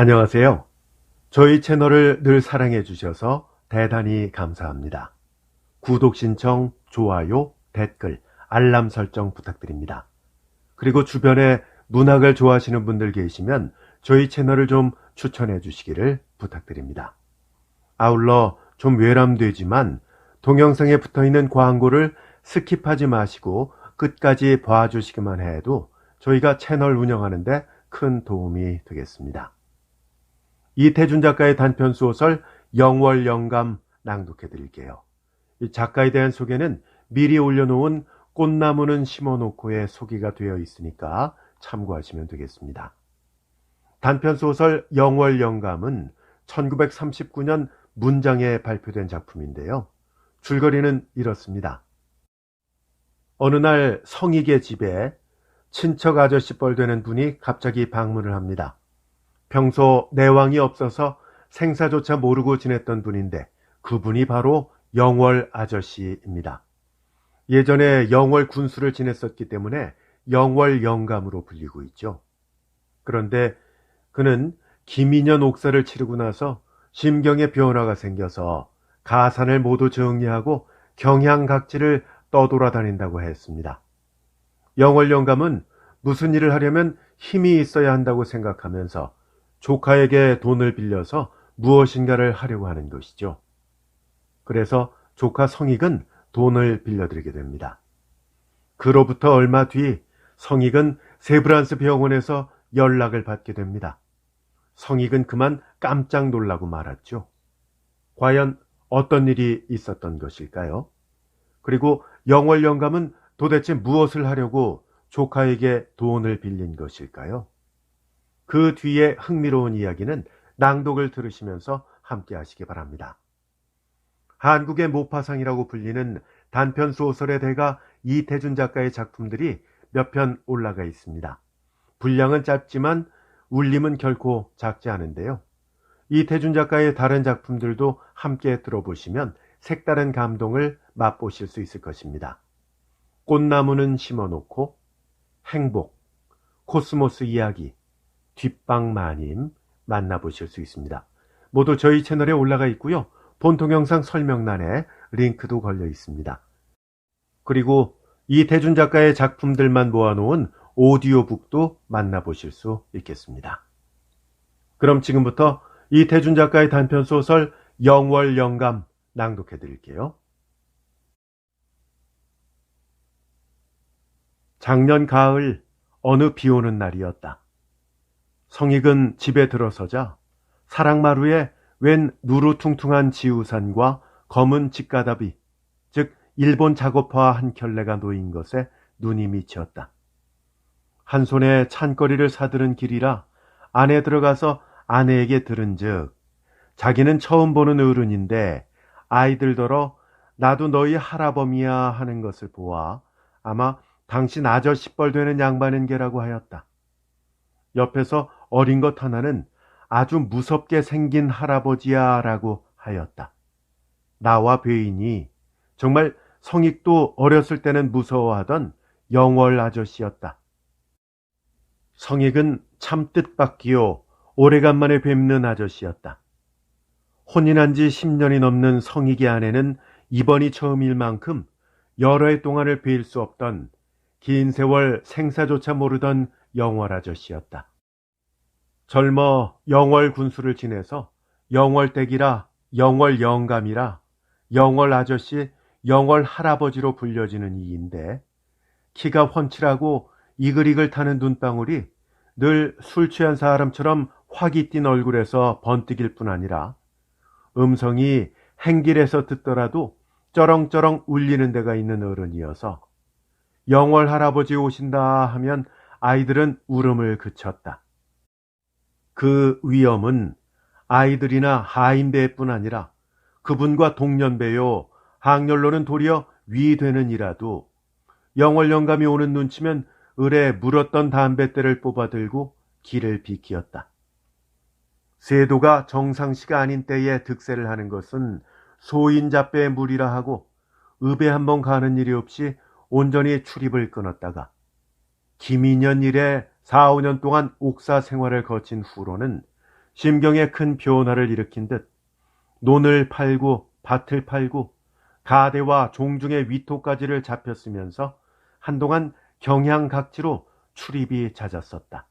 안녕하세요. 저희 채널을 늘 사랑해 주셔서 대단히 감사합니다. 구독 신청, 좋아요, 댓글, 알람 설정 부탁드립니다. 그리고 주변에 문학을 좋아하시는 분들 계시면 저희 채널을 좀 추천해 주시기를 부탁드립니다. 아울러 좀 외람되지만 동영상에 붙어있는 광고를 스킵하지 마시고 끝까지 봐주시기만 해도 저희가 채널 운영하는 데 큰 도움이 되겠습니다. 이태준 작가의 단편소설 영월영감 낭독해 드릴게요. 이 작가에 대한 소개는 미리 올려놓은 꽃나무는 심어놓고의 소개가 되어 있으니까 참고하시면 되겠습니다. 단편소설 영월영감은 1939년 문장에 발표된 작품인데요. 줄거리는 이렇습니다. 어느 날 성익의 집에 친척 아저씨 뻘 되는 분이 갑자기 방문을 합니다. 평소 내왕이 없어서 생사조차 모르고 지냈던 분인데 그분이 바로 영월 아저씨입니다. 예전에 영월 군수를 지냈었기 때문에 영월 영감으로 불리고 있죠. 그런데 그는 김인년 옥사를 치르고 나서 심경의 변화가 생겨서 가산을 모두 정리하고 경향각지를 떠돌아다닌다고 했습니다. 영월 영감은 무슨 일을 하려면 힘이 있어야 한다고 생각하면서 조카에게 돈을 빌려서 무엇인가를 하려고 하는 것이죠. 그래서 조카 성익은 돈을 빌려드리게 됩니다. 그로부터 얼마 뒤 성익은 세브란스 병원에서 연락을 받게 됩니다. 성익은 그만 깜짝 놀라고 말았죠. 과연 어떤 일이 있었던 것일까요? 그리고 영월 영감은 도대체 무엇을 하려고 조카에게 돈을 빌린 것일까요? 그 뒤에 흥미로운 이야기는 낭독을 들으시면서 함께 하시기 바랍니다. 한국의 모파상이라고 불리는 단편소설의 대가 이태준 작가의 작품들이 몇 편 올라가 있습니다. 분량은 짧지만 울림은 결코 작지 않은데요. 이태준 작가의 다른 작품들도 함께 들어보시면 색다른 감동을 맛보실 수 있을 것입니다. 꽃나무는 심어놓고, 행복, 코스모스 이야기, 뒷방 마님 만나보실 수 있습니다. 모두 저희 채널에 올라가 있고요. 본 동영상 설명란에 링크도 걸려 있습니다. 그리고 이태준 작가의 작품들만 모아놓은 오디오북도 만나보실 수 있겠습니다. 그럼 지금부터 이태준 작가의 단편소설 영월영감 낭독해 드릴게요. 작년 가을 어느 비오는 날이었다. 성익은 집에 들어서자 사랑마루에 웬 누루퉁퉁한 지우산과 검은 직가다비, 즉 일본 작업화 한 켤레가 놓인 것에 눈이 미치었다. 한 손에 찬거리를 사들은 길이라 안에 들어가서 아내에게 들은즉 자기는 처음 보는 어른인데 아이들더러 나도 너희 할아범이야 하는 것을 보아 아마 당신 아저씨 뻘 되는 양반인 게라고 하였다. 옆에서 어린 것 하나는 아주 무섭게 생긴 할아버지야 라고 하였다. 나와 배인이 정말 성익도 어렸을 때는 무서워하던 영월 아저씨였다. 성익은 참 뜻밖이요 오래간만에 뵙는 아저씨였다. 혼인한 지 10년이 넘는 성익의 아내는 이번이 처음일 만큼 여러 해 동안을 뵐 수 없던 긴 세월 생사조차 모르던 영월 아저씨였다. 젊어 영월 군수를 지내서 영월댁이라 영월 영감이라 영월 아저씨 영월 할아버지로 불려지는 이인데 키가 훤칠하고 이글이글 타는 눈방울이 늘 술 취한 사람처럼 화기 띈 얼굴에서 번뜩일 뿐 아니라 음성이 행길에서 듣더라도 쩌렁쩌렁 울리는 데가 있는 어른이어서 영월 할아버지 오신다 하면 아이들은 울음을 그쳤다. 그 위엄은 아이들이나 하인배뿐 아니라 그분과 동년배요 학렬로는 도리어 위되는 이라도 영월 영감이 오는 눈치면 을에 물었던 담뱃대를 뽑아들고 길을 비키었다. 세도가 정상시가 아닌 때에 득세를 하는 것은 소인잡배의 무리라 하고 읍에 한번 가는 일이 없이 온전히 출입을 끊었다가 김인년 이래 4, 5년 동안 옥사 생활을 거친 후로는 심경에 큰 변화를 일으킨 듯 논을 팔고 밭을 팔고 가대와 종중의 위토까지를 잡혔으면서 한동안 경향각지로 출입이 잦았었다.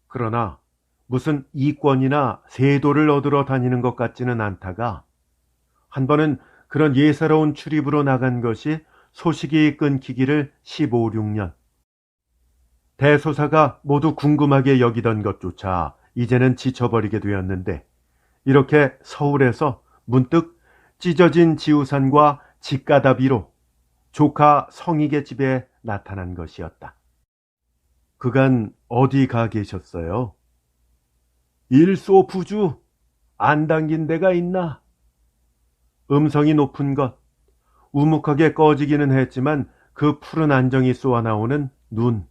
그러나 무슨 이권이나 세도를 얻으러 다니는 것 같지는 않다가 한 번은 그런 예사로운 출입으로 나간 것이 소식이 끊기기를 15, 16년. 대소사가 모두 궁금하게 여기던 것조차 이제는 지쳐버리게 되었는데 이렇게 서울에서 문득 찢어진 지우산과 직가다비로 조카 성익의 집에 나타난 것이었다. 그간 어디 가 계셨어요? 일소 부주 안 당긴 데가 있나? 음성이 높은 것, 우묵하게 꺼지기는 했지만 그 푸른 안정이 쏘아나오는 눈,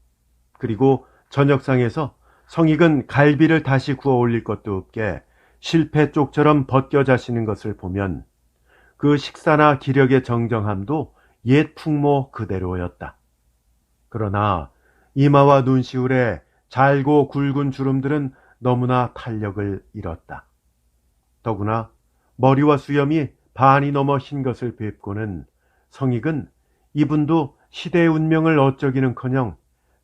그리고 저녁상에서 성익은 갈비를 다시 구워 올릴 것도 없게 실패 쪽처럼 벗겨 자시는 것을 보면 그 식사나 기력의 정정함도 옛 풍모 그대로였다. 그러나 이마와 눈시울에 잘고 굵은 주름들은 너무나 탄력을 잃었다. 더구나 머리와 수염이 반이 넘어 흰 것을 뵙고는 성익은 이분도 시대의 운명을 어쩌기는커녕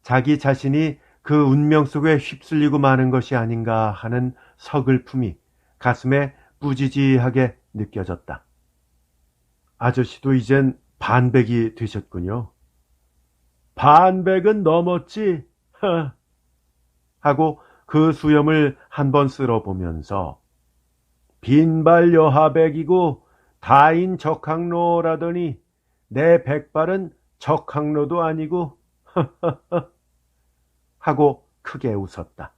자기 자신이 그 운명 속에 휩쓸리고 마는 것이 아닌가 하는 서글픔이 가슴에 뿌지지하게 느껴졌다. 아저씨도 이젠 반백이 되셨군요. 반백은 넘었지. 하고 그 수염을 한번 쓸어보면서 빈발 여하백이고 다인 적항로라더니 내 백발은 적항로도 아니고 하고 크게 웃었다.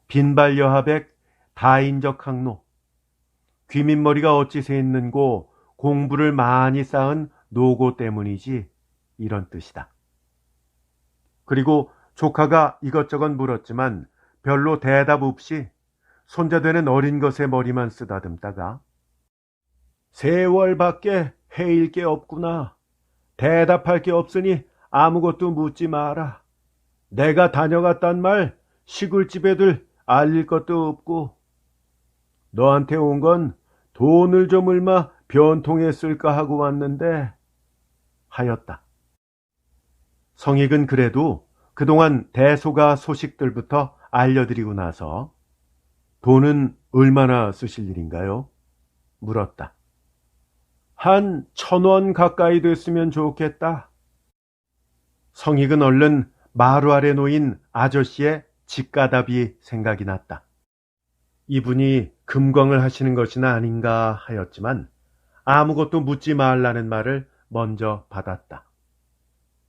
빈발 여하백 다인 적항로. 귀민머리가 어찌 샜는고 공부를 많이 쌓은 노고 때문이지, 이런 뜻이다. 그리고 조카가 이것저것 물었지만 별로 대답 없이 손자되는 어린 것의 머리만 쓰다듬다가 세월밖에 해일 게 없구나. 대답할 게 없으니 아무것도 묻지 마라. 내가 다녀갔단 말 시골집애들 알릴 것도 없고 너한테 온 건 돈을 좀 얼마 변통에 쓸까 하고 왔는데 하였다. 성익은 그래도 그동안 대소가 소식들부터 알려드리고 나서 돈은 얼마나 쓰실 일인가요? 물었다. 한 1,000원 가까이 됐으면 좋겠다. 성익은 얼른 마루 아래 놓인 아저씨의 직가답이 생각이 났다. 이분이 금광을 하시는 것이나 아닌가 하였지만 아무것도 묻지 말라는 말을 먼저 받았다.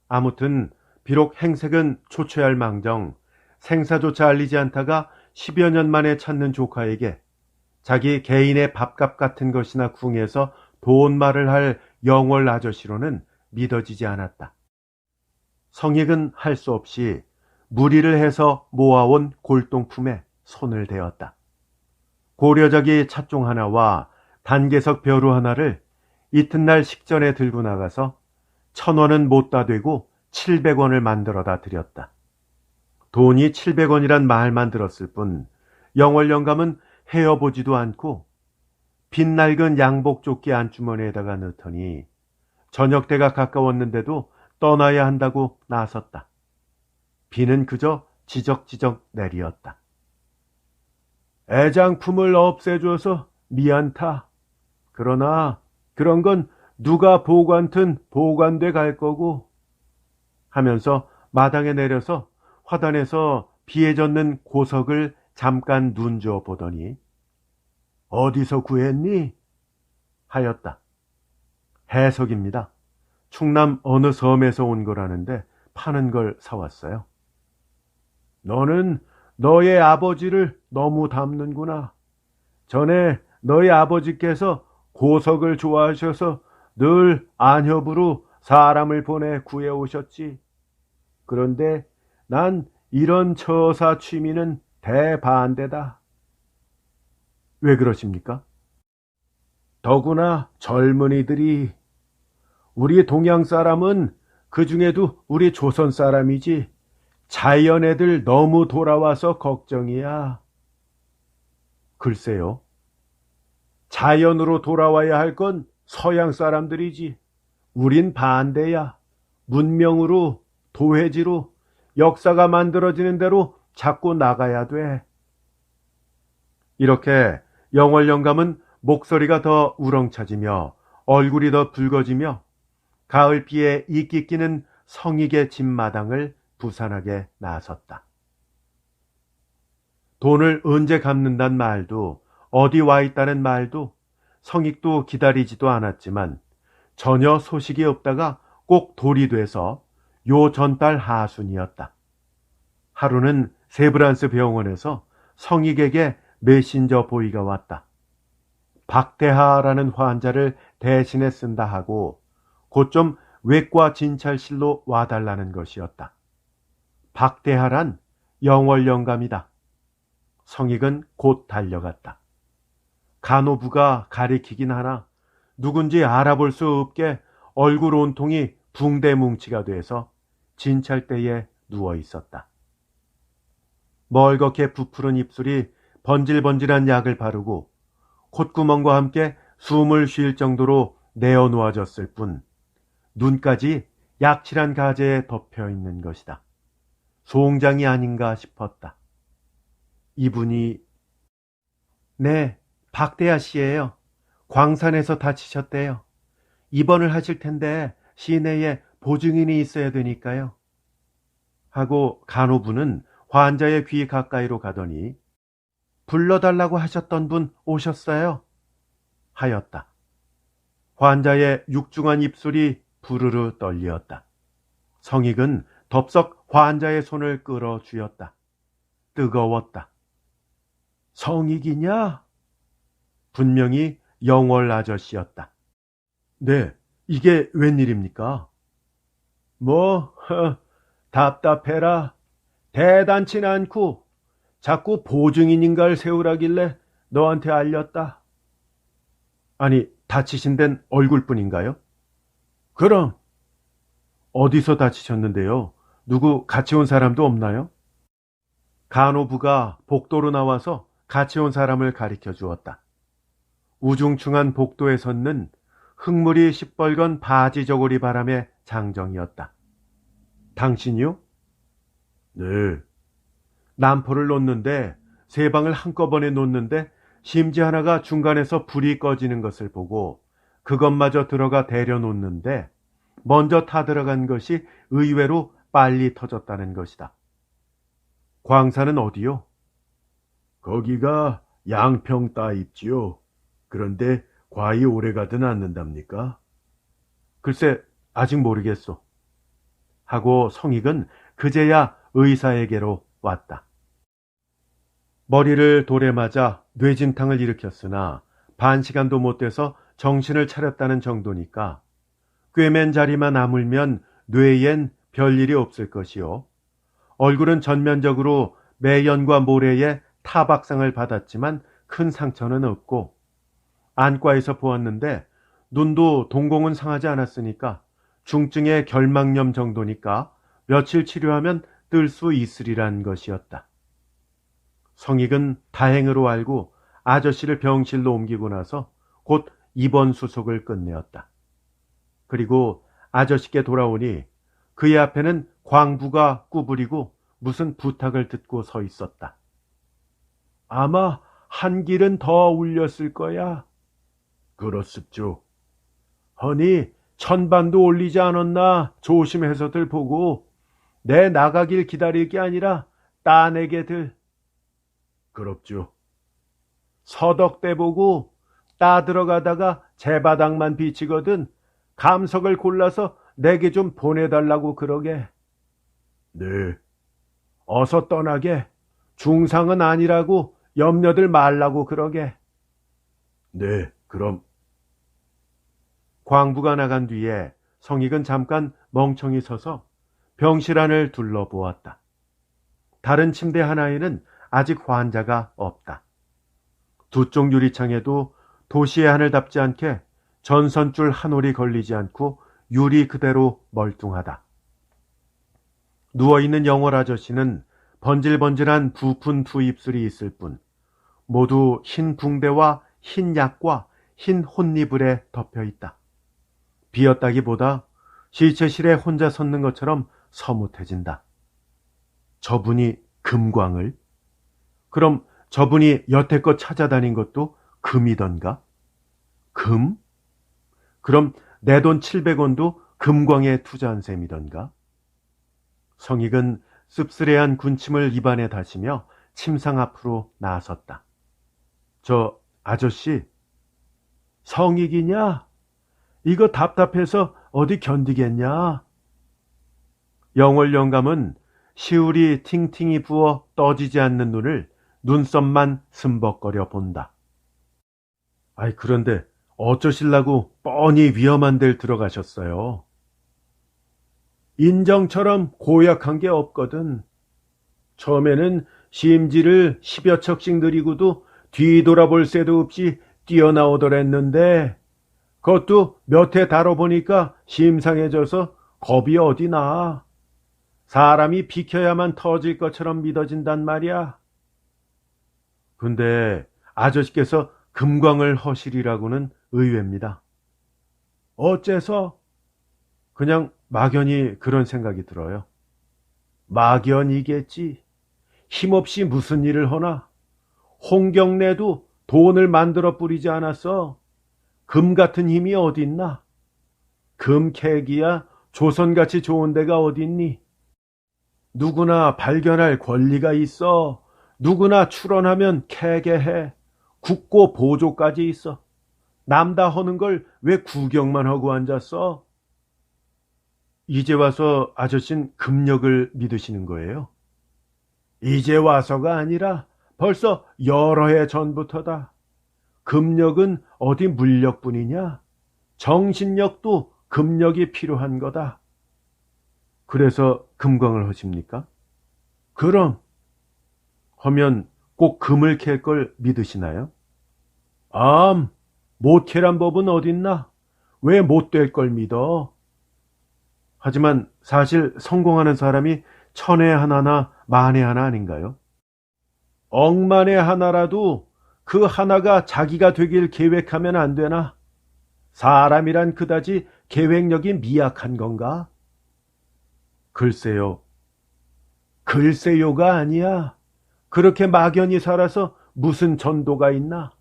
아무튼 비록 행색은 초췌할 망정 생사조차 알리지 않다가 10여 년 만에 찾는 조카에게 자기 개인의 밥값 같은 것이나 궁해서 돈 말을 할 영월 아저씨로는 믿어지지 않았다. 성익은 할 수 없이 무리를 해서 모아온 골동품에 손을 대었다. 고려자기 찻종 하나와 단계석 벼루 하나를 이튿날 식전에 들고 나가서 1,000원은 못다 되고 700원을 만들어다 드렸다. 돈이 700원이란 말만 들었을 뿐 영월 영감은 헤어보지도 않고 빛낡은 양복조끼 안주머니에다가 넣더니 저녁 때가 가까웠는데도 떠나야 한다고 나섰다. 비는 그저 지적지적 내리었다. 애장품을 없애줘서 미안타. 그러나 그런 건 누가 보관든 보관돼 갈 거고 하면서 마당에 내려서 화단에서 비에 젖는 고석을 잠깐 눈저 보더니 어디서 구했니? 하였다. 해석입니다. 충남 어느 섬에서 온 거라는데 파는 걸 사왔어요. 너는 너의 아버지를 너무 닮는구나. 전에 너희 아버지께서 고석을 좋아하셔서 늘 안협으로 사람을 보내 구해오셨지. 그런데 난 이런 처사 취미는 대반대다. 왜 그러십니까? 더구나 젊은이들이 우리 동양 사람은 그 중에도 우리 조선 사람이지 자연 애들 너무 돌아와서 걱정이야. 글쎄요. 자연으로 돌아와야 할 건 서양 사람들이지. 우린 반대야. 문명으로, 도회지로, 역사가 만들어지는 대로 자꾸 나가야 돼. 이렇게 영월 영감은 목소리가 더 우렁차지며 얼굴이 더 붉어지며 가을비에 이끼 끼는 성익의 집마당을 부산하게 나섰다. 돈을 언제 갚는단 말도 어디 와 있다는 말도 성익도 기다리지도 않았지만 전혀 소식이 없다가 꼭 돌이 돼서 요 전달 하순이었다. 하루는 세브란스 병원에서 성익에게 메신저 보이가 왔다. 박대하라는 환자를 대신에 쓴다 하고 곧 좀 외과 진찰실로 와달라는 것이었다. 박대하란 영월 영감이다. 성익은 곧 달려갔다. 간호부가 가리키긴 하나 누군지 알아볼 수 없게 얼굴 온통이 붕대뭉치가 돼서 진찰대에 누워 있었다. 멀겋게 부푸른 입술이 번질번질한 약을 바르고 콧구멍과 함께 숨을 쉴 정도로 내어놓아졌을 뿐 눈까지 약칠한 가재에 덮여 있는 것이다. 송장이 아닌가 싶었다. 이분이 네, 박대하 씨예요. 광산에서 다치셨대요. 입원을 하실 텐데 시내에 보증인이 있어야 되니까요. 하고 간호부는 환자의 귀 가까이로 가더니 불러달라고 하셨던 분 오셨어요? 하였다. 환자의 육중한 입술이 부르르 떨리었다. 성익은 덥석 환자의 손을 끌어 쥐었다. 뜨거웠다. 성익이냐? 분명히 영월 아저씨였다. 네, 이게 웬일입니까? 답답해라. 대단치 않고 자꾸 보증인인가를 세우라길래 너한테 알렸다. 아니, 다치신 데는 얼굴뿐인가요? 그럼. 어디서 다치셨는데요? 누구 같이 온 사람도 없나요? 간호부가 복도로 나와서 같이 온 사람을 가리켜 주었다. 우중충한 복도에 섰는 흙물이 시뻘건 바지 저고리 바람의 장정이었다. 당신이요? 네. 난포를 놓는데 세 방을 한꺼번에 놓는데 심지 하나가 중간에서 불이 꺼지는 것을 보고 그것마저 들어가 데려 놓는데 먼저 타들어간 것이 의외로 빨리 터졌다는 것이다. 광산은 어디요? 거기가 양평 따입지요. 그런데 과히 오래가든 않는답니까? 글쎄, 아직 모르겠소. 하고 성익은 그제야 의사에게로 왔다. 머리를 돌에 맞아 뇌진탕을 일으켰으나 반시간도 못 돼서 정신을 차렸다는 정도니까 꿰맨 자리만 아물면 뇌엔 별일이 없을 것이요. 얼굴은 전면적으로 매연과 모래에 타박상을 받았지만 큰 상처는 없고 안과에서 보았는데 눈도 동공은 상하지 않았으니까 중증의 결막염 정도니까 며칠 치료하면 뜰 수 있으리란 것이었다. 성익은 다행으로 알고 아저씨를 병실로 옮기고 나서 곧 입원 수속을 끝내었다. 그리고 아저씨께 돌아오니 그의 앞에는 광부가 구부리고 무슨 부탁을 듣고 서 있었다. 아마 한 길은 더 울렸을 거야. 그렇습죠. 허니 천반도 올리지 않았나 조심해서들 보고 내 나가길 기다릴 게 아니라 따내게들. 그렇죠. 서덕대 보고 따 들어가다가 제 바닥만 비치거든 감석을 골라서 내게 좀 보내달라고 그러게. 네. 어서 떠나게. 중상은 아니라고 염려들 말라고 그러게. 네, 그럼. 광부가 나간 뒤에 성익은 잠깐 멍청이 서서 병실 안을 둘러보았다. 다른 침대 하나에는 아직 환자가 없다. 두 쪽 유리창에도 도시의 하늘답지 않게 전선줄 한 올이 걸리지 않고 유리 그대로 멀뚱하다. 누워있는 영월 아저씨는 번질번질한 부푼 두 입술이 있을 뿐 모두 흰 붕대와 흰 약과 흰 혼니불에 덮여 있다. 비었다기보다 시체실에 혼자 섰는 것처럼 서뭇해진다. 저분이 금광을? 그럼 저분이 여태껏 찾아다닌 것도 금이던가? 금? 그럼 내 돈 700원도 금광에 투자한 셈이던가? 성익은 씁쓸해한 군침을 입안에 다시며 침상 앞으로 나섰다. 저 아저씨, 성익이냐? 이거 답답해서 어디 견디겠냐? 영월 영감은 시울이 팅팅이 부어 떠지지 않는 눈을 눈썹만 숨벅거려 본다. 아이, 그런데 어쩌실라고 뻔히 위험한 데를 들어가셨어요? 인정처럼 고약한 게 없거든. 처음에는 심지를 10여 척씩 느리고도 뒤돌아볼 새도 없이 뛰어나오더랬는데 그것도 몇 해 다뤄보니까 심상해져서 겁이 어디 나. 사람이 비켜야만 터질 것처럼 믿어진단 말이야. 근데 아저씨께서 금광을 허시리라고는 의외입니다. 어째서? 그냥 막연히 그런 생각이 들어요. 막연이겠지. 힘없이 무슨 일을 하나. 홍경래도 돈을 만들어 뿌리지 않았어. 금 같은 힘이 어딨나? 금 캐기야 조선같이 좋은 데가 어딨니? 누구나 발견할 권리가 있어. 누구나 출원하면 캐게 해. 국고 보조까지 있어. 남 다 하는 걸 왜 구경만 하고 앉았어? 이제 와서 아저씨는 금력을 믿으시는 거예요? 이제 와서가 아니라 벌써 여러 해 전부터다. 금력은 어디 물력뿐이냐? 정신력도 금력이 필요한 거다. 그래서 금광을 하십니까? 그럼. 하면 꼭 금을 캘 걸 믿으시나요? 못 캐란 법은 어딨나? 왜 못 될 걸 믿어? 하지만 사실 성공하는 사람이 천에 하나나 만에 하나 아닌가요? 억만에 하나라도 그 하나가 자기가 되길 계획하면 안 되나? 사람이란 그다지 계획력이 미약한 건가? 글쎄요. 글쎄요가 아니야. 그렇게 막연히 살아서 무슨 전도가 있나?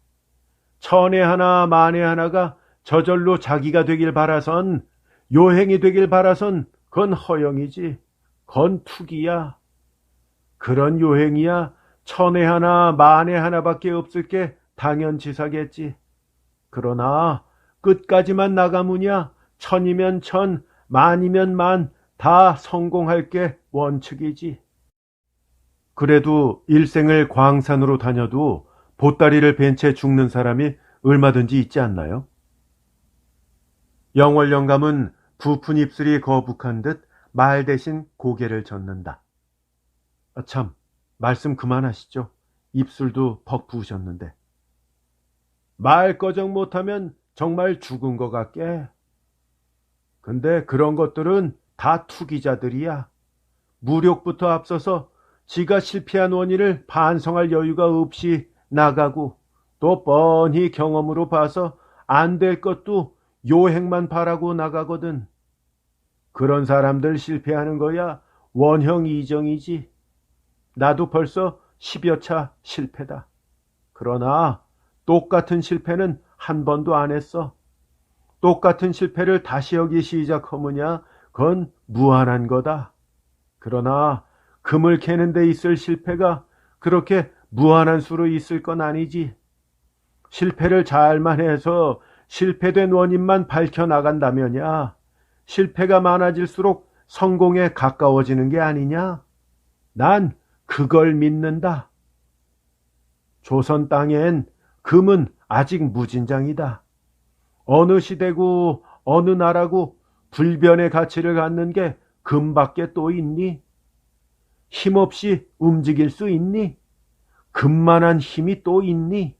천에 하나 만에 하나가 저절로 자기가 되길 바라선, 요행이 되길 바라선 그건 허영이지. 그건 투기야. 그런 요행이야 천에 하나 만에 하나밖에 없을 게 당연지사겠지. 그러나 끝까지만 나가무냐 천이면 천, 만이면 만 다 성공할 게 원칙이지. 그래도 일생을 광산으로 다녀도 보따리를 벤 채 죽는 사람이 얼마든지 있지 않나요? 영월 영감은 부푼 입술이 거북한 듯 말 대신 고개를 젓는다. 참, 말씀 그만하시죠. 입술도 퍽 부으셨는데. 말 꺼정 못하면 정말 죽은 것 같게. 근데 그런 것들은 다 투기자들이야. 무력부터 앞서서 지가 실패한 원인을 반성할 여유가 없이 나가고 또 뻔히 경험으로 봐서 안 될 것도 요행만 바라고 나가거든. 그런 사람들 실패하는 거야 원형 이정이지. 나도 벌써 10여 차 실패다. 그러나 똑같은 실패는 한 번도 안 했어. 똑같은 실패를 다시 하기 시작하느냐 그건 무한한 거다. 그러나 금을 캐는 데 있을 실패가 그렇게 무한한 수로 있을 건 아니지. 실패를 잘만 해서 실패된 원인만 밝혀나간다면야 실패가 많아질수록 성공에 가까워지는 게 아니냐? 난 그걸 믿는다. 조선 땅엔 금은 아직 무진장이다. 어느 시대고 어느 나라고 불변의 가치를 갖는 게 금밖에 또 있니? 힘없이 움직일 수 있니? 금만한 힘이 또 있니?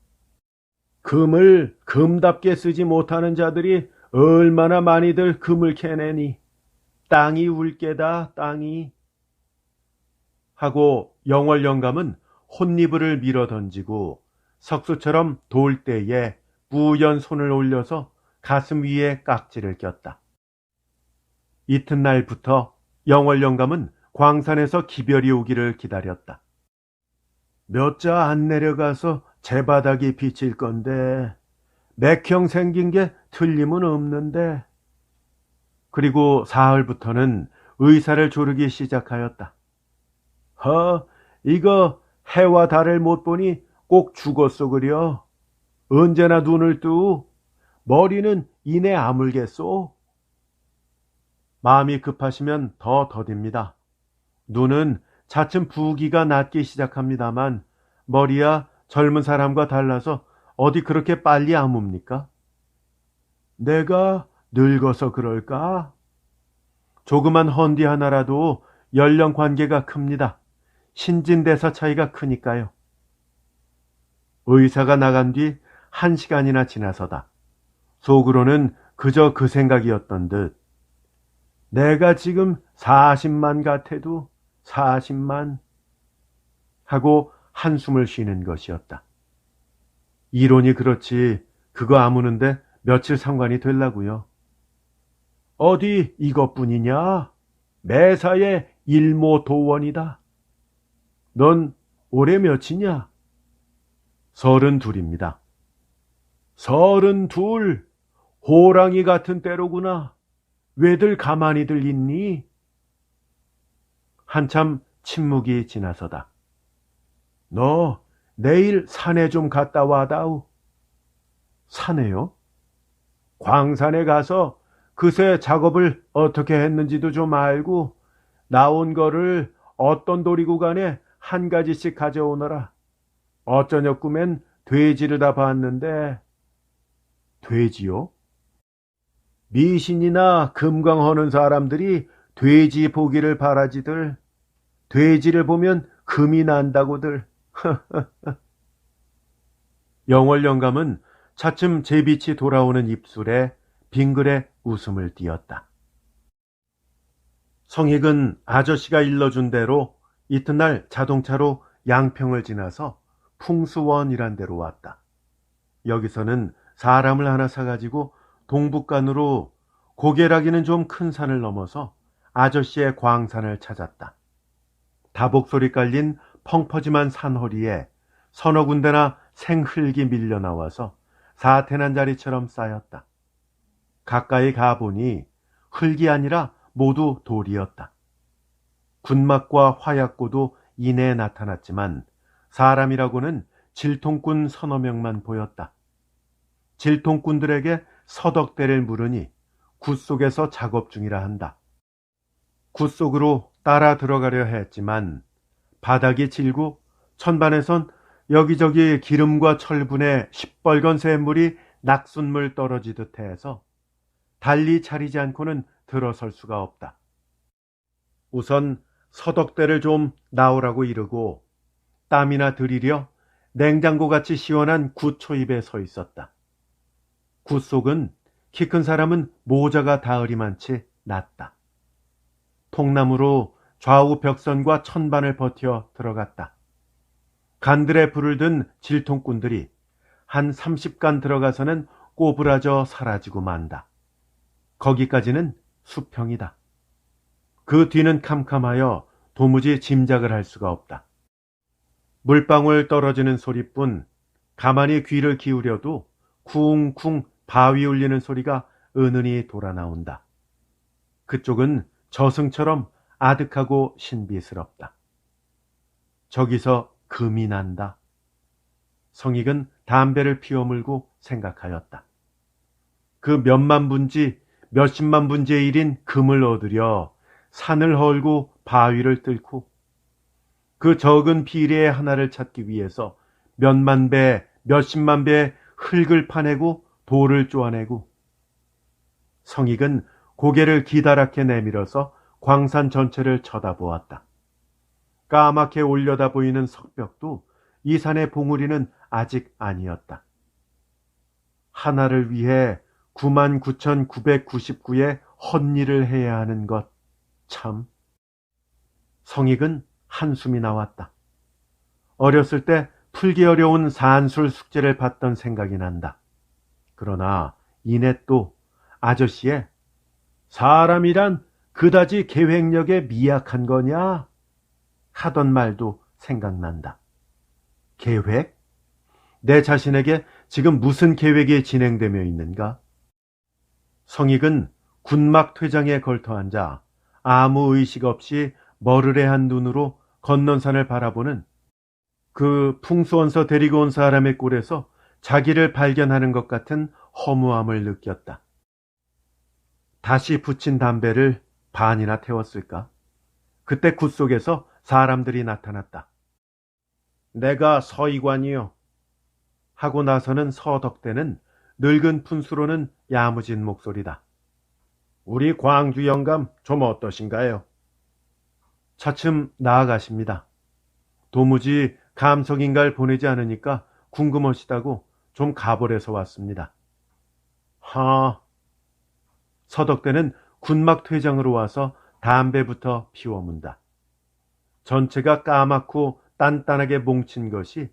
금을 금답게 쓰지 못하는 자들이 얼마나 많이들 금을 캐내니? 땅이 울게다, 땅이. 하고 영월 영감은 혼니불을 밀어 던지고 석수처럼 돌대에 뿌연 손을 올려서 가슴 위에 깍지를 꼈다. 이튿날부터 영월 영감은 광산에서 기별이 오기를 기다렸다. 몇 자 안 내려가서 제바닥이 비칠 건데 맥형 생긴 게 틀림은 없는데. 그리고 사흘부터는 의사를 조르기 시작하였다. 이거 해와 달을 못 보니 꼭 죽었어 그려. 언제나 눈을 뜨고 머리는 이내 아물겠소. 마음이 급하시면 더 더딥니다. 눈은 차츰 부기가 났기 시작합니다만 머리야 젊은 사람과 달라서 어디 그렇게 빨리 아뭅니까? 내가 늙어서 그럴까? 조그만 헌디 하나라도 연령 관계가 큽니다. 신진대사 차이가 크니까요. 의사가 나간 뒤 1시간이나 지나서다. 속으로는 그저 그 생각이었던 듯. 내가 지금 40만 같아도 40만 하고 한숨을 쉬는 것이었다. 이론이 그렇지 그거 아무는데 며칠 상관이 될라고요. 어디 이것뿐이냐? 매사에 일모도원이다. 넌 올해 몇이냐? 32입니다. 32? 호랑이 같은 때로구나. 왜들 가만히들 있니? 한참 침묵이 지나서다. 너 내일 산에 좀 갔다 와다오. 산에요? 광산에 가서 그새 작업을 어떻게 했는지도 좀 알고 나온 거를 어떤 도리구간에 한 가지씩 가져오너라. 어쩌녁 꿈엔 돼지를 다 봤는데. 돼지요? 미신이나 금광하는 사람들이 돼지 보기를 바라지들. 돼지를 보면 금이 난다고들. 영월 영감은 차츰 제빛이 돌아오는 입술에 빙글에 웃음을 띄었다. 성익은 아저씨가 일러준 대로 이튿날 자동차로 양평을 지나서 풍수원이란 데로 왔다. 여기서는 사람을 하나 사가지고 동북간으로 고개라기는 좀 큰 산을 넘어서 아저씨의 광산을 찾았다. 다복소리 깔린 펑퍼짐한 산허리에 서너 군데나 생흙이 밀려나와서 사태난 자리처럼 쌓였다. 가까이 가보니 흙이 아니라 모두 돌이었다. 군막과 화약고도 이내에 나타났지만 사람이라고는 질통꾼 서너 명만 보였다. 질통꾼들에게 서덕대를 물으니 굿 속에서 작업 중이라 한다. 굿 속으로 따라 들어가려 했지만 바닥이 질고 천반에선 여기저기 기름과 철분에 시뻘건 샘물이 낙순물 떨어지듯 해서 달리 차리지 않고는 들어설 수가 없다. 우선 서덕대를 좀 나오라고 이르고 땀이나 들이려 냉장고같이 시원한 굿 초입에 서 있었다. 굿 속은 키 큰 사람은 모자가 다으리만치 낮다. 통나무로 좌우 벽선과 천반을 버텨 들어갔다. 간들에 불을 든 질통꾼들이 한 30간 들어가서는 꼬부라져 사라지고 만다. 거기까지는 수평이다. 그 뒤는 캄캄하여 도무지 짐작을 할 수가 없다. 물방울 떨어지는 소리뿐 가만히 귀를 기울여도 쿵쿵 바위 울리는 소리가 은은히 돌아 나온다. 그쪽은 저승처럼 아득하고 신비스럽다. 저기서 금이 난다. 성익은 담배를 피워 물고 생각하였다. 그 몇만 분지 몇십만 분지의 일인 금을 얻으려 산을 헐고 바위를 뚫고 그 적은 비례의 하나를 찾기 위해서 몇만 배, 몇십만 배의 흙을 파내고 돌을 쪼아내고. 성익은 고개를 기다랗게 내밀어서 광산 전체를 쳐다보았다. 까맣게 올려다 보이는 석벽도 이 산의 봉우리는 아직 아니었다. 하나를 위해 99,999의 헛일을 해야 하는 것, 참. 성익은 한숨이 나왔다. 어렸을 때 풀기 어려운 산술 숙제를 받던 생각이 난다. 그러나 이내 또 아저씨의 사람이란 그다지 계획력에 미약한 거냐? 하던 말도 생각난다. 계획? 내 자신에게 지금 무슨 계획이 진행되며 있는가? 성익은 군막 퇴장에 걸터 앉아 아무 의식 없이 머르레한 눈으로 건넌산을 바라보는 그 풍수원서 데리고 온 사람의 꼴에서 자기를 발견하는 것 같은 허무함을 느꼈다. 다시 붙인 담배를 반이나 태웠을까? 그때 굿 속에서 사람들이 나타났다. 내가 서이관이요. 하고 나서는 서덕대는 늙은 푼수로는 야무진 목소리다. 우리 광주 영감 좀 어떠신가요? 차츰 나아가십니다. 도무지 감성인가를 보내지 않으니까 궁금하시다고 좀 가벌해서 왔습니다. 하. 서덕대는 군막 퇴장으로 와서 담배부터 피워문다. 전체가 까맣고 단단하게 뭉친 것이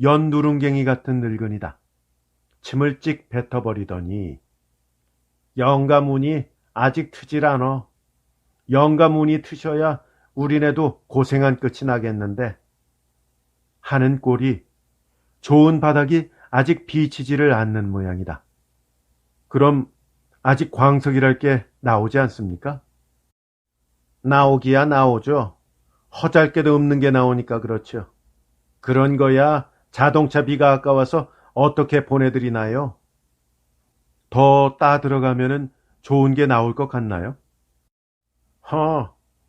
연누룽갱이 같은 늙은이다. 침을 찍 뱉어버리더니 영가문이 아직 트질 않어. 영가문이 트셔야 우리네도 고생한 끝이 나겠는데 하는 꼴이 좋은 바닥이 아직 비치지를 않는 모양이다. 그럼 아직 광석이랄 게 나오지 않습니까? 나오기야 나오죠. 허잘게도 없는 게 나오니까 그렇죠. 그런 거야 자동차 비가 아까워서 어떻게 보내드리나요? 더 따들어가면은 좋은 게 나올 것 같나요?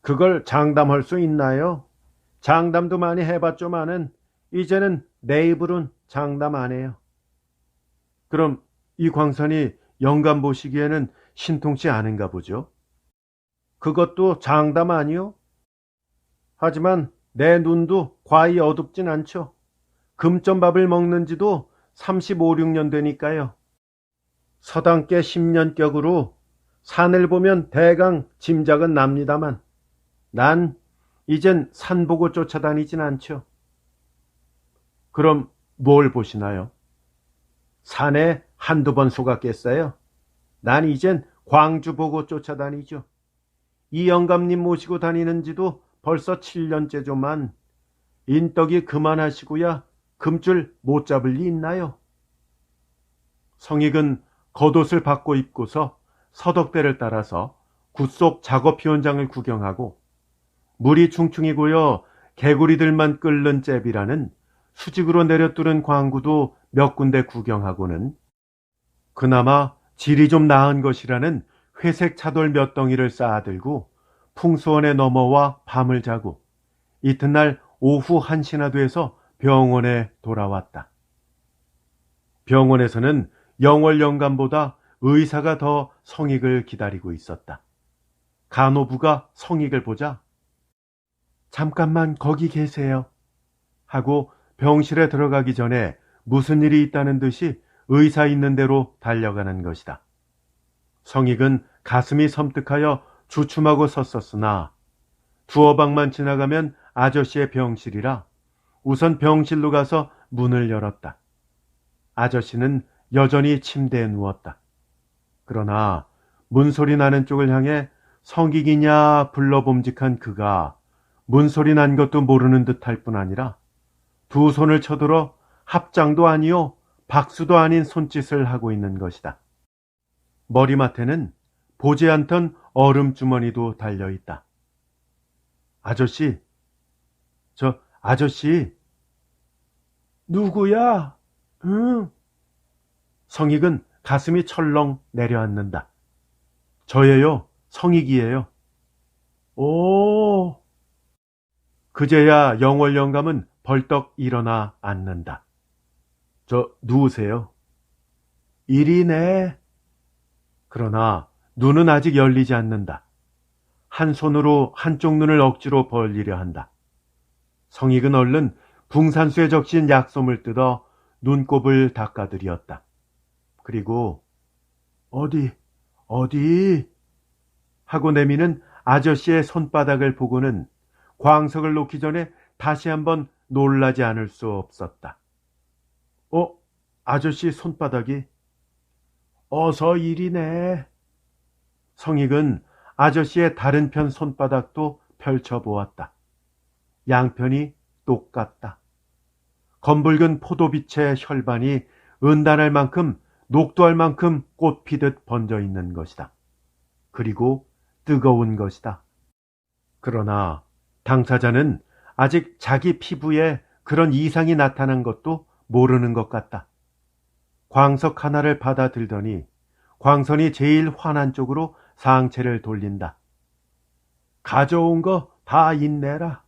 그걸 장담할 수 있나요? 장담도 많이 해봤죠만은 이제는 내 입으론 장담 안 해요. 그럼 이 광산이 영감 보시기에는 신통치 않은가 보죠? 그것도 장담 아니요? 하지만 내 눈도 과히 어둡진 않죠. 금점밥을 먹는 지도 35, 6년 되니까요. 서당께 10년격으로 산을 보면 대강 짐작은 납니다만 난 이젠 산 보고 쫓아다니진 않죠. 그럼 뭘 보시나요? 산에 한두 번 속았겠어요? 난 이젠 광주 보고 쫓아다니죠. 이 영감님 모시고 다니는 지도 벌써 7년째죠만 인떡이 그만하시고야 금줄 못 잡을 리 있나요? 성익은 겉옷을 받고 입고서 서덕대를 따라서 굿속 작업 현장을 구경하고 물이 충충이 고여 개구리들만 끓는 잽이라는 수직으로 내려뚫은 광구도 몇 군데 구경하고는 그나마 질이 좀 나은 것이라는 회색 차돌 몇 덩이를 쌓아들고 풍수원에 넘어와 밤을 자고 이튿날 오후 1시나 돼서 병원에 돌아왔다. 병원에서는 영월 영감보다 의사가 더 성익을 기다리고 있었다. 간호부가 성익을 보자 잠깐만 거기 계세요 하고 병실에 들어가기 전에 무슨 일이 있다는 듯이 의사 있는 대로 달려가는 것이다. 성익은 가슴이 섬뜩하여 주춤하고 섰었으나 두어 방만 지나가면 아저씨의 병실이라 우선 병실로 가서 문을 열었다. 아저씨는 여전히 침대에 누웠다. 그러나 문소리 나는 쪽을 향해 성익이냐 불러봄직한 그가 문소리 난 것도 모르는 듯할 뿐 아니라 두 손을 쳐들어 합장도 아니요 박수도 아닌 손짓을 하고 있는 것이다. 머리맡에는 보지 않던 얼음주머니도 달려있다. 아저씨, 아저씨. 누구야? 응. 성익은 가슴이 철렁 내려앉는다. 저예요. 성익이에요. 오. 그제야 영월 영감은 벌떡 일어나 앉는다. 누우세요? 일이네. 그러나 눈은 아직 열리지 않는다. 한 손으로 한쪽 눈을 억지로 벌리려 한다. 성익은 얼른 붕산수에 적신 약솜을 뜯어 눈곱을 닦아들였다. 그리고 어디 하고 내미는 아저씨의 손바닥을 보고는 광석을 놓기 전에 다시 한번 놀라지 않을 수 없었다. 아저씨 손바닥이. 어서 이리네. 성익은 아저씨의 다른 편 손바닥도 펼쳐보았다. 양편이 똑같다. 검붉은 포도빛의 혈반이 은단할 만큼 녹두할 만큼 꽃피듯 번져 있는 것이다. 그리고 뜨거운 것이다. 그러나 당사자는 아직 자기 피부에 그런 이상이 나타난 것도 모르는 것 같다. 광석 하나를 받아들더니 광선이 제일 환한 쪽으로 상체를 돌린다. 가져온 거 다 인내라.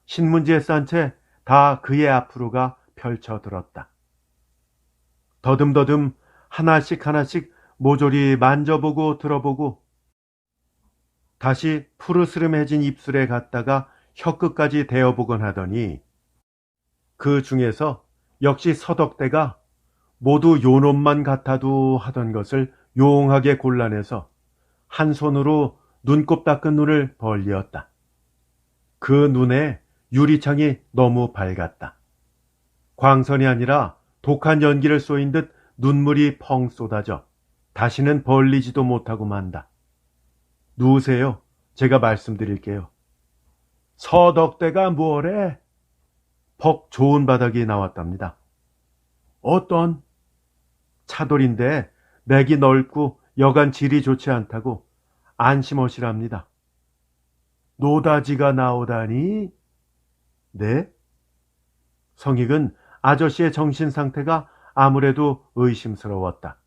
신문지에 싼 채 다 그의 앞으로가 펼쳐들었다. 더듬더듬 하나씩 하나씩 모조리 만져보고 들어보고 다시 푸르스름해진 입술에 갖다가 혀끝까지 대어보곤 하더니 그 중에서 역시 서덕대가 모두 요놈만 같아도 하던 것을 용하게 골라내서 한 손으로 눈곱 닦은 눈을 벌리었다. 그 눈에 유리창이 너무 밝았다. 광선이 아니라 독한 연기를 쏘인 듯 눈물이 펑 쏟아져 다시는 벌리지도 못하고 만다. 누우세요. 제가 말씀드릴게요. 서덕대가 뭐래? 퍽 좋은 바닥이 나왔답니다. 어떤? 차돌인데 맥이 넓고 여간 질이 좋지 않다고 안심하시랍니다. 노다지가 나오다니? 네? 성익은 아저씨의 정신 상태가 아무래도 의심스러웠다.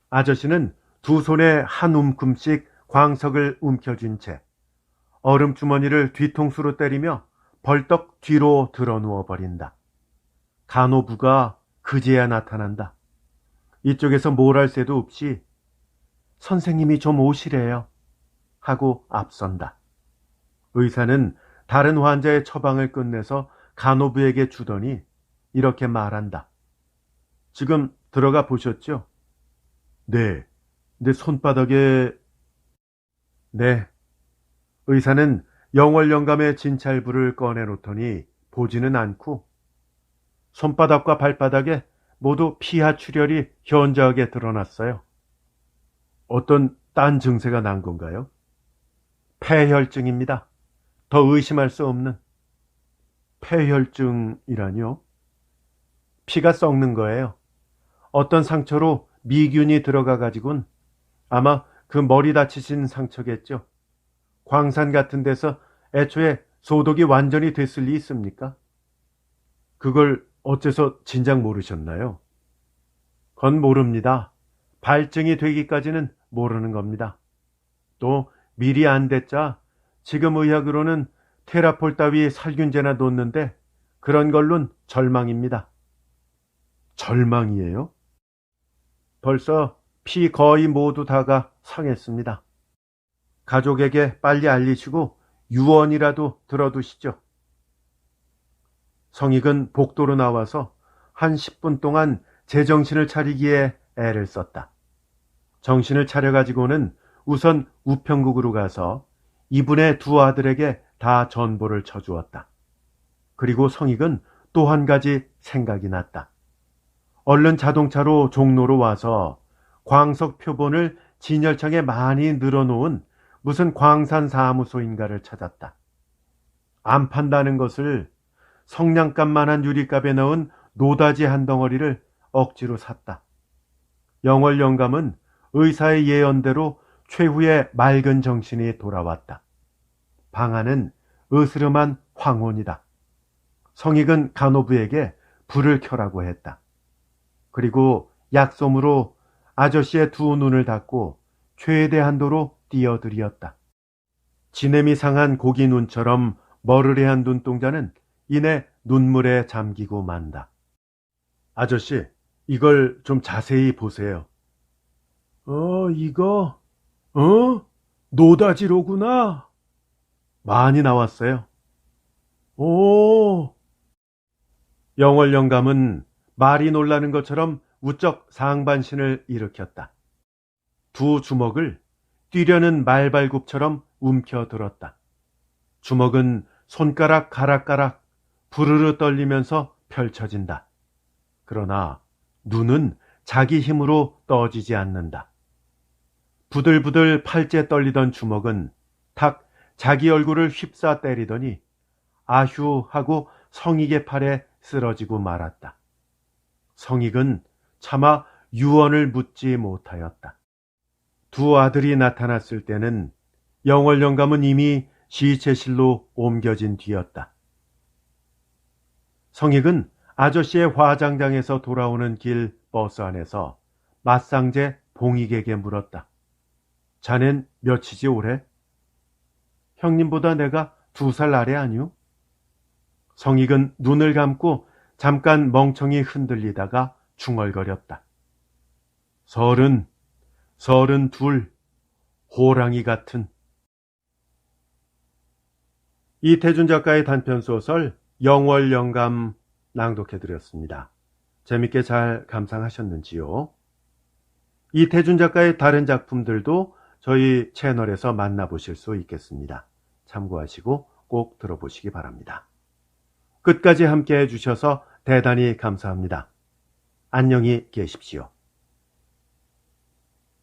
아저씨는 두 손에 한 움큼씩 광석을 움켜쥔 채 얼음 주머니를 뒤통수로 때리며 벌떡 뒤로 드러누워 버린다. 간호부가 그제야 나타난다. 이쪽에서 뭘 할 새도 없이 선생님이 좀 오시래요 하고 앞선다. 의사는 다른 환자의 처방을 끝내서 간호부에게 주더니 이렇게 말한다. 지금 들어가 보셨죠? 네. 내 손바닥에... 네. 의사는 영월영감의 진찰부를 꺼내놓더니 보지는 않고 손바닥과 발바닥에 모두 피하 출혈이 현저하게 드러났어요. 어떤 딴 증세가 난 건가요? 폐혈증입니다. 더 의심할 수 없는. 폐혈증이라뇨? 피가 썩는 거예요. 어떤 상처로 미균이 들어가 가지고는 아마 그 머리 다치신 상처겠죠. 광산 같은 데서 애초에 소독이 완전히 됐을 리 있습니까? 그걸 어째서 진작 모르셨나요? 그건 모릅니다. 발증이 되기까지는 모르는 겁니다. 또 미리 안 됐자 지금 의학으로는 테라폴 따위 살균제나 놓는데 그런 걸론 절망입니다. 절망이에요? 벌써 피 거의 모두 다가 상했습니다. 가족에게 빨리 알리시고 유언이라도 들어두시죠. 성익은 복도로 나와서 한 10분 동안 제정신을 차리기에 애를 썼다. 정신을 차려가지고는 우선 우편국으로 가서 이분의 두 아들에게 다 전보를 쳐주었다. 그리고 성익은 또 한 가지 생각이 났다. 얼른 자동차로 종로로 와서 광석 표본을 진열창에 많이 늘어놓은 무슨 광산 사무소인가를 찾았다. 안 판다는 것을 성냥갑만한 유리갑에 넣은 노다지 한 덩어리를 억지로 샀다. 영월 영감은 의사의 예언대로 최후의 맑은 정신이 돌아왔다. 방안은 으스름한 황혼이다. 성익은 간호부에게 불을 켜라고 했다. 그리고 약솜으로 아저씨의 두 눈을 닫고 최대 한도로 띄어들이었다. 지냄이 상한 고기 눈처럼 머르르한 눈동자는 이내 눈물에 잠기고 만다. 아저씨, 이걸 좀 자세히 보세요. 이거? 노다지로구나. 많이 나왔어요. 오. 영월 영감은 말이 놀라는 것처럼 우쩍 상반신을 일으켰다. 두 주먹을 뛰려는 말발굽처럼 움켜들었다. 주먹은 손가락 가락가락 부르르 떨리면서 펼쳐진다. 그러나 눈은 자기 힘으로 떠지지 않는다. 부들부들 팔째 떨리던 주먹은 탁 자기 얼굴을 휩싸 때리더니 아휴 하고 성익의 팔에 쓰러지고 말았다. 성익은 차마 유언을 묻지 못하였다. 두 아들이 나타났을 때는 영월 영감은 이미 시체실로 옮겨진 뒤였다. 성익은 아저씨의 화장장에서 돌아오는 길 버스 안에서 맞상제 봉익에게 물었다. 자넨 몇이지 올해? 형님보다 내가 2살 아래 아니오? 성익은 눈을 감고 잠깐 멍청이 흔들리다가 중얼거렸다. 32, 호랑이 같은. 이태준 작가의 단편소설 영월 영감 낭독해드렸습니다. 재밌게 잘 감상하셨는지요? 이태준 작가의 다른 작품들도 저희 채널에서 만나보실 수 있겠습니다. 참고하시고 꼭 들어보시기 바랍니다. 끝까지 함께 해주셔서 대단히 감사합니다. 안녕히 계십시오.